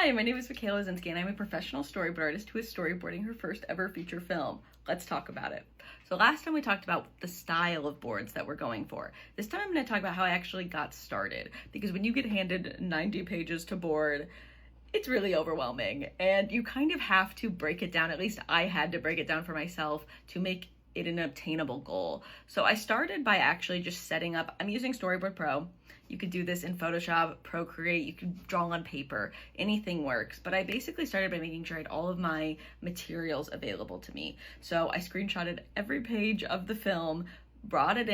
Hi, my name is Michaela Zinski, and I'm a professional storyboard artist who is storyboarding her first ever feature film. Let's talk about it. So last time we talked about the style of boards that we're going for. This time I'm going to talk about how I actually got started, because when you get handed 90 pages to board, it's really overwhelming, and you kind of have to break it down. At least I had to break it down for myself to make it an obtainable goal. So I started by actually just setting up, I'm using Storyboard Pro. You could do this in Photoshop, Procreate, you can draw on paper, anything works. But I basically started by making sure I had all of my materials available to me. So I screenshotted every page of the film, brought it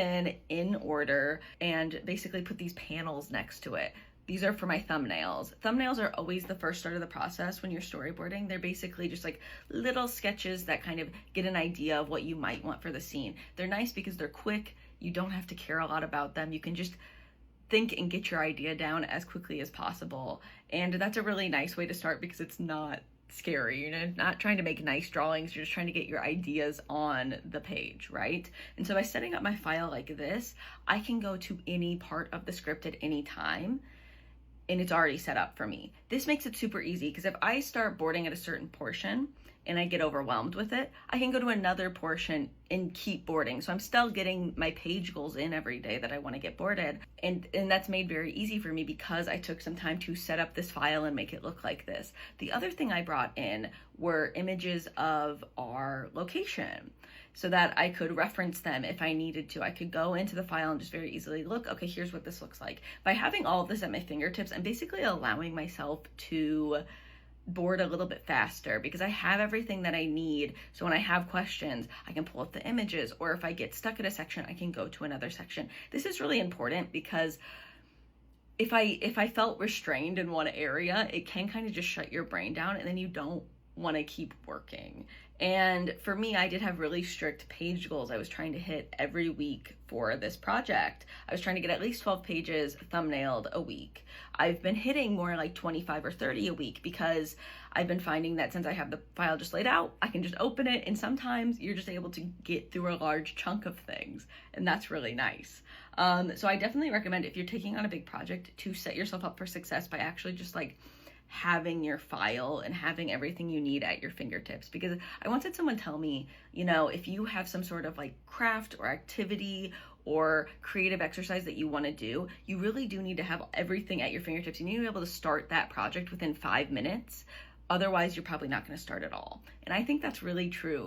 in order, and basically put these panels next to it. These are for my thumbnails. Thumbnails are always the first start of the process when you're storyboarding. They're basically just like little sketches that kind of get an idea of what you might want for the scene. They're nice because they're quick. You don't have to care a lot about them. You can just think and get your idea down as quickly as possible. And that's a really nice way to start because it's not scary. You're not trying to make nice drawings. You're just trying to get your ideas on the page, right? And so by setting up my file like this, I can go to any part of the script at any time, and it's already set up for me. This makes it super easy because if I start boarding at a certain portion and I get overwhelmed with it, I can go to another portion and keep boarding. So I'm still getting my page goals in every day that I want to get boarded. And that's made very easy for me because I took some time to set up this file and make it look like this. The other thing I brought in were images of our location so that I could reference them if I needed to. I could go into the file and just very easily look, okay, here's what this looks like. By having all of this at my fingertips, I'm basically allowing myself to board a little bit faster because I have everything that I need. So when I have questions, I can pull up the images, or if I get stuck at a section, I can go to another section. This is really important because if I felt restrained in one area, it can kind of just shut your brain down and then you don't want to keep working. And for me, I did have really strict page goals I was trying to hit every week for this project. I was trying to get at least 12 pages thumbnailed a week. I've been hitting more like 25 or 30 a week because I've been finding that since I have the file just laid out, I can just open it, and sometimes you're just able to get through a large chunk of things, and that's really nice. So I definitely recommend, if you're taking on a big project, to set yourself up for success by actually just like having your file and having everything you need at your fingertips. Because I once had someone tell me, if you have some sort of like craft or activity or creative exercise that you want to do, you really do need to have everything at your fingertips. You need to be able to start that project within 5 minutes. Otherwise, you're probably not going to start at all. And I think that's really true.